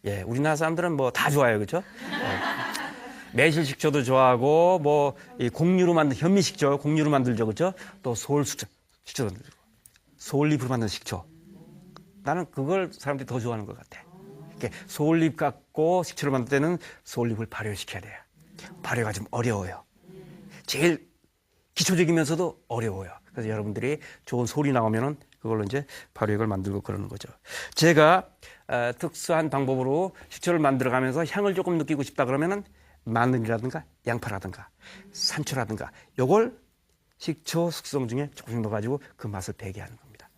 예, 우리나라 사람들은 뭐 다 좋아해요, 그렇죠? 매실식초도 좋아하고 뭐 이 곡류로 만든 현미식초, 곡류로 만들죠, 그렇죠? 또 소울식초도 만들고 소울잎으로 만든 식초. 나는 그걸 사람들이 더 좋아하는 것 같아. 소울잎 갖고 식초를 만들 때는 소울잎을 발효시켜야 돼요. 발효가 좀 어려워요. 제일 기초적이면서도 어려워요. 그래서 여러분들이 좋은 소리 나오면은 그걸로 이제 발효액을 만들고 그러는 거죠. 제가 특수한 방법으로 식초를 만들어가면서 향을 조금 느끼고 싶다 그러면은 마늘이라든가 양파라든가 산초라든가 요걸 식초 숙성 중에 조금 넣어가지고 그 맛을 배게 하는 겁니다.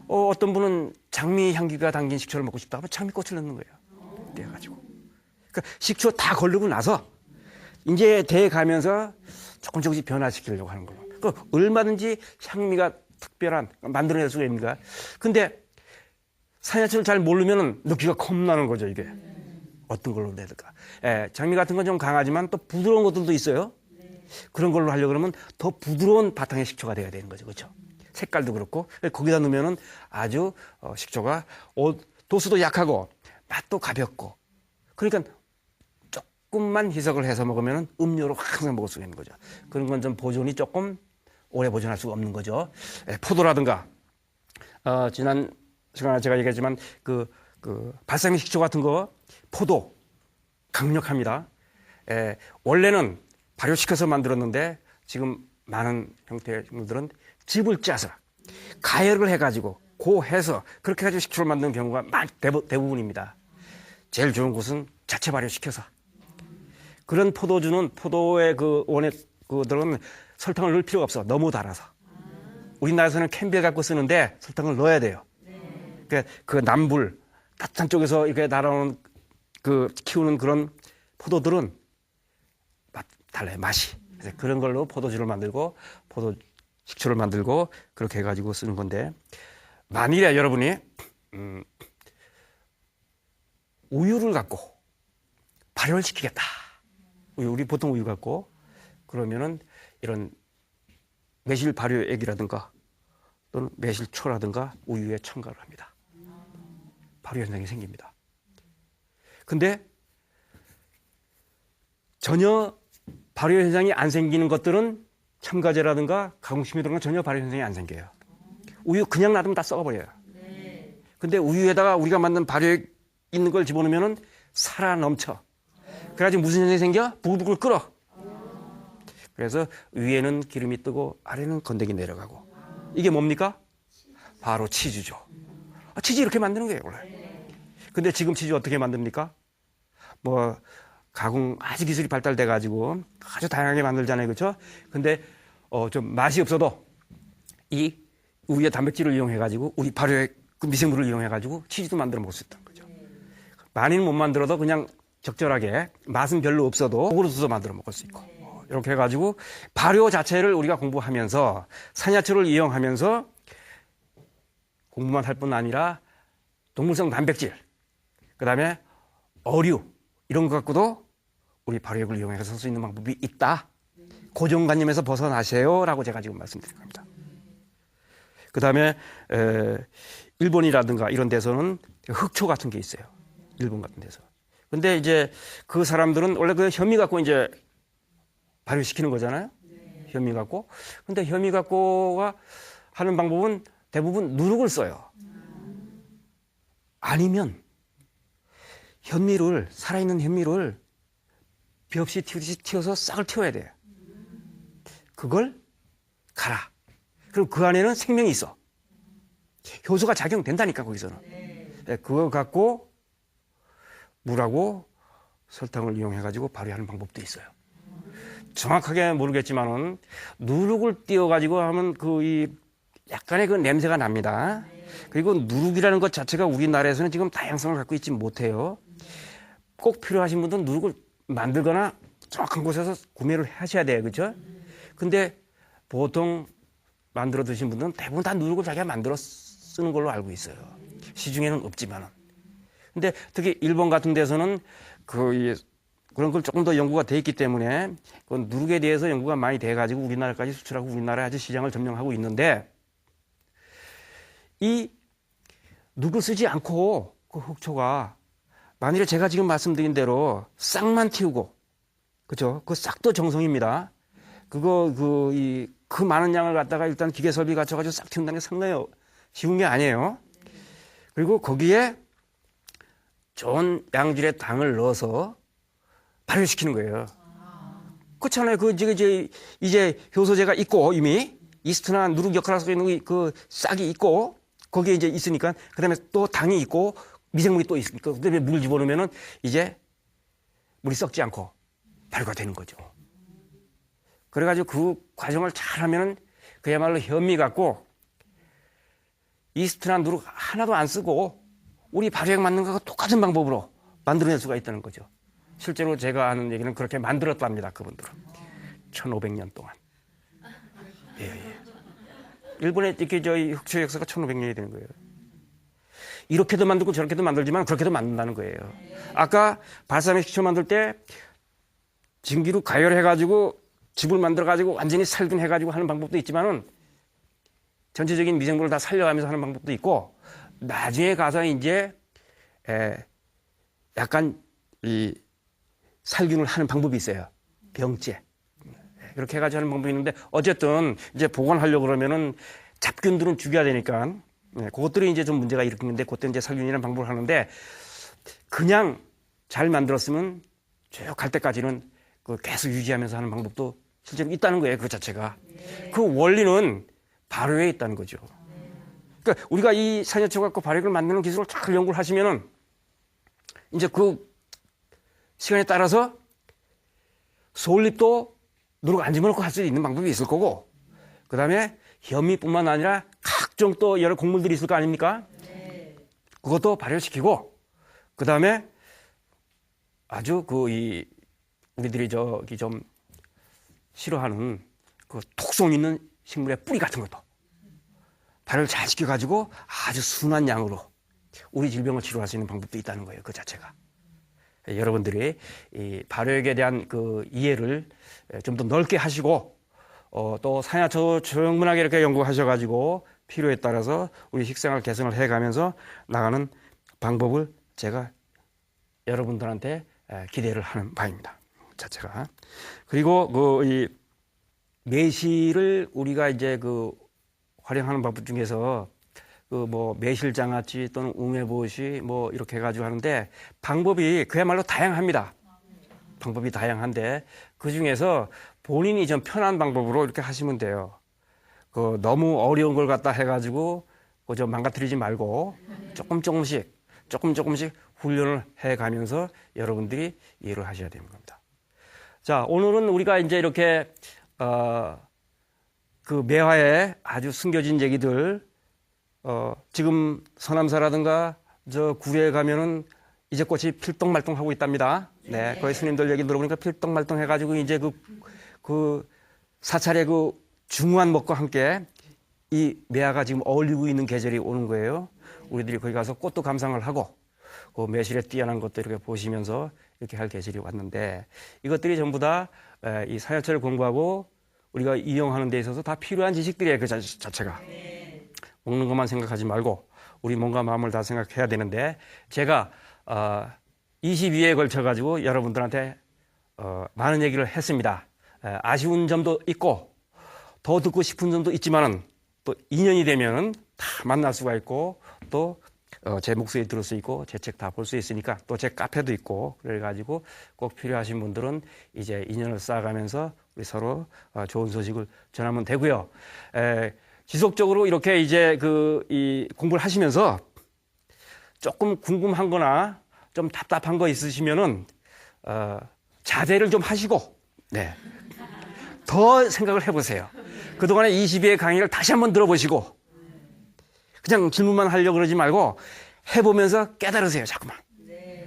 어떤 분은 장미 향기가 담긴 식초를 먹고 싶다 하면 장미꽃을 넣는 거예요. 떼어가지고. 그러니까 식초 다 걸르고 나서 이제 돼 가면서 조금씩 변화시키려고 하는 걸로. 그 얼마든지 향미가 특별한 만들어낼 수가 있는가. 근데 산야초를 잘 모르면 넣기가 겁나는 거죠, 이게. 어떤 걸로 내야 될까. 장미 같은 건 좀 강하지만 또 부드러운 것들도 있어요. 그런 걸로 하려고 그러면 더 부드러운 바탕의 식초가 돼야 되는 거죠, 그렇죠? 색깔도 그렇고 거기다 넣으면은 아주 식초가 도수도 약하고 맛도 가볍고 그러니까 조금만 희석을 해서 먹으면 음료로 항상 먹을 수가 있는 거죠. 그런 건 좀 보존이 조금 오래 보존할 수가 없는 거죠. 포도라든가 지난 시간에 제가 얘기했지만 그 발사믹 식초 같은 거 포도 강력합니다. 원래는 발효시켜서 만들었는데 지금 많은 형태의 식물들은 즙을 짜서 가열을 해가지고 고해서 그렇게 해가지고 식초를 만드는 경우가 대부분입니다. 제일 좋은 곳은 자체 발효시켜서 그런 포도주는 포도의 그 원액 그들은 설탕을 넣을 필요가 없어. 너무 달아서. 우리나라에서는 캔벨 갖고 쓰는데 설탕을 넣어야 돼요. 그러니까 그 남불 따뜻한 쪽에서 이렇게 날아오는 그 키우는 그런 포도들은 달라요, 맛이. 그래서 그런 걸로 포도주를 만들고 포도 식초를 만들고 그렇게 해가지고 쓰는 건데 만일에 여러분이 우유를 갖고 발효를 시키겠다. 우리 보통 우유 갖고 그러면은 이런 매실 발효액이라든가 또는 매실초라든가 우유에 첨가를 합니다. 발효 현상이 생깁니다. 근데 전혀 발효 현상이 안 생기는 것들은 첨가제라든가 가공식품이 들어간 전혀 발효 현상이 안 생겨요. 우유 그냥 놔두면 다 썩어버려요. 근데 우유에다가 우리가 만든 발효액 있는 걸 집어넣으면 살아 넘쳐. 그래가지고 무슨 현상이 생겨? 부글부글 끓어. 그래서 위에는 기름이 뜨고 아래는 건더기 내려가고. 이게 뭡니까? 바로 치즈죠. 치즈 이렇게 만드는 거예요, 원래. 근데 지금 치즈 어떻게 만듭니까? 뭐 가공 아주 기술이 발달돼 가지고 아주 다양하게 만들잖아요, 그렇죠? 근데 좀 맛이 없어도 이 우유의 단백질을 이용해 가지고 우리 발효액 그 미생물을 이용해 가지고 치즈도 만들어 먹을 수 있다는 거죠. 많이는 못 만들어도 그냥 적절하게 맛은 별로 없어도 고구려 써서 만들어 먹을 수 있고 이렇게 해가지고 발효 자체를 우리가 공부하면서 산야초를 이용하면서 공부만 할 뿐 아니라 동물성 단백질 그다음에 어류 이런 것 갖고도 우리 발효액을 이용해서 쓸 수 있는 방법이 있다. 고정관념에서 벗어나세요라고 제가 지금 말씀드린 겁니다. 그다음에 일본이라든가 이런 데서는 흑초 같은 게 있어요. 일본 같은 데서. 근데 이제 그 사람들은 원래 그 현미 갖고 이제 발효시키는 거잖아요. 현미 갖고. 근데 현미 갖고가 하는 방법은 대부분 누룩을 써요. 아니면 현미를 살아있는 현미를 비 없이 튀듯이 튀어서 싹을 틔워야 돼요. 그걸 갈아. 그럼 그 안에는 생명이 있어. 효소가 작용된다니까 거기서는. 그거 갖고 물하고 설탕을 이용해가지고 발효하는 방법도 있어요. 정확하게 모르겠지만은 누룩을 띄워가지고 하면 이 약간의 그 냄새가 납니다. 그리고 누룩이라는 것 자체가 우리나라에서는 지금 다양성을 갖고 있지 못해요. 꼭 필요하신 분들은 누룩을 만들거나 정확한 곳에서 구매를 하셔야 돼요, 그렇죠? 근데 보통 만들어 드신 분들은 대부분 다 누룩을 자기가 만들어 쓰는 걸로 알고 있어요. 시중에는 없지만은. 근데 특히 일본 같은 데서는 그런 걸 조금 더 연구가 돼 있기 때문에 그 누룩에 대해서 연구가 많이 돼가지고 우리나라까지 수출하고 우리나라에 아주 시장을 점령하고 있는데 이 누룩을 쓰지 않고 그 흑초가 만일에 제가 지금 말씀드린 대로 싹만 틔우고, 그죠? 그 싹도 정성입니다. 그 많은 양을 갖다가 일단 기계 설비 갖춰가지고 싹 틔운다는 게 상당히 쉬운 게 아니에요. 그리고 거기에 좋은 양질의 당을 넣어서 발효시키는 거예요. 그렇잖아요. 이제 효소제가 있고 이미 이스트나 누룩 역할을 하고 있는 그 싹이 있고 거기에 이제 있으니까 그다음에 또 당이 있고 미생물이 또 있으니까 그다음에 물 집어넣으면은 이제 물이 썩지 않고 발효가 되는 거죠. 그래가지고 그 과정을 잘하면은 그야말로 현미 갖고 이스트나 누룩 하나도 안 쓰고 우리 발효액 만드는 거하고 똑같은 방법으로 만들어낼 수가 있다는 거죠. 실제로 제가 아는 얘기는 그렇게 만들었답니다. 그분들은 1500년 동안. 예. 일본의 이렇게 저희 흑초 역사가 1500년이 되는 거예요. 이렇게도 만들고 저렇게도 만들지만 그렇게도 만든다는 거예요. 아까 발사믹 식초 만들 때 증기로 가열해가지고 즙을 만들어가지고 완전히 살균해가지고 하는 방법도 있지만은 전체적인 미생물을 다 살려가면서 하는 방법도 있고 나중에 가서 이제 약간 이 살균을 하는 방법이 있어요. 병제. 그렇게 해가지고 하는 방법이 있는데 어쨌든 이제 보관하려고 그러면은 잡균들은 죽여야 되니까 그것들이 이제 좀 문제가 일으키는데 그때 이제 살균이라는 방법을 하는데 그냥 잘 만들었으면 쭉 갈 때까지는 그 계속 유지하면서 하는 방법도 실제로 있다는 거예요. 그 자체가. 그 원리는 발효에 있다는 거죠. 그러니까 우리가 이 산야초 갖고 발효액을 만드는 기술을 잘 연구를 하시면은 이제 그 시간에 따라서 솔잎도 누룩 안 집어넣고 할 수 있는 방법이 있을 거고 그 다음에 현미뿐만 아니라 각종 또 여러 곡물들이 있을 거 아닙니까? 그것도 발효시키고 그 다음에 아주 우리들이 저기 좀 싫어하는 그 톡송 있는 식물의 뿌리 같은 것도 발효를 잘 시켜가지고 아주 순한 양으로 우리 질병을 치료할 수 있는 방법도 있다는 거예요. 그 자체가. 여러분들이 이 발효액에 대한 그 이해를 좀 더 넓게 하시고 또 산야초 충분하게 이렇게 연구하셔가지고 필요에 따라서 우리 식생활 개선을 해가면서 나가는 방법을 제가 여러분들한테 기대를 하는 바입니다. 자체가. 그리고 이 매실을 우리가 이제 활용하는 방법 중에서 매실장아찌 또는 웅회보시 이렇게 해가지고 하는데 방법이 그야말로 다양합니다. 방법이 다양한데 그 중에서 본인이 좀 편한 방법으로 이렇게 하시면 돼요. 너무 어려운 걸 갖다 해가지고 좀 망가뜨리지 말고 조금씩 훈련을 해가면서 여러분들이 이해를 하셔야 되는 겁니다. 자, 오늘은 우리가 이제 이렇게 그 매화의 아주 숨겨진 얘기들 지금 서남사라든가 저 구례에 가면은 이제 꽃이 필동말동하고 있답니다. 네, 거기 스님들 얘기 들어보니까 필동말동 해가지고 이제 그 사찰의 그 중후한 먹과 함께 이 매화가 지금 어울리고 있는 계절이 오는 거예요. 우리들이 거기 가서 꽃도 감상을 하고 그 매실에 뛰어난 것도 이렇게 보시면서 이렇게 할 계절이 왔는데 이것들이 전부 다 이 산야초를 공부하고 우리가 이용하는 데 있어서 다 필요한 지식들이에요. 그 자체가. 먹는 것만 생각하지 말고 우리 몸과 마음을 다 생각해야 되는데 제가 22회에 걸쳐가지고 여러분들한테 많은 얘기를 했습니다. 아쉬운 점도 있고 더 듣고 싶은 점도 있지만은 또 인연이 되면은 다 만날 수가 있고 또 제 목소리 들을 수 있고 제 책 다 볼 수 있으니까 또 제 카페도 있고 그래가지고 꼭 필요하신 분들은 이제 인연을 쌓아가면서 우리 서로 좋은 소식을 전하면 되고요. 지속적으로 이렇게 이제 이 공부를 하시면서 조금 궁금한 거나 좀 답답한 거 있으시면은 자제를 좀 하시고 네. 더 생각을 해보세요. 그동안에 22회 강의를 다시 한번 들어보시고 그냥 질문만 하려고 그러지 말고 해보면서 깨달으세요. 자꾸만.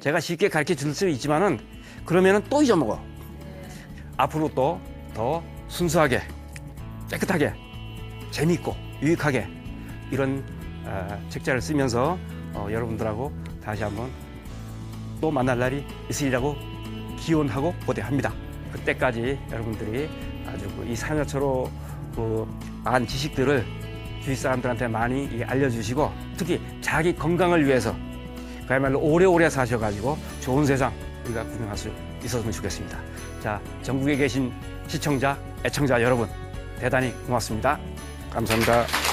제가 쉽게 가르쳐 줄 수 있지만은 그러면은 또 잊어먹어. 앞으로 또 더 순수하게 깨끗하게 재미있고 유익하게 이런 책자를 쓰면서 여러분들하고 다시 한번 또 만날 날이 있으리라고 기원하고 고대합니다. 그때까지 여러분들이 아주 이 산야초로 안 지식들을 주위 사람들한테 많이 알려주시고 특히 자기 건강을 위해서 그야말로 오래오래 사셔가지고 좋은 세상 우리가 구경할 수 있었으면 좋겠습니다. 자, 전국에 계신 시청자, 애청자 여러분 대단히 고맙습니다. 감사합니다.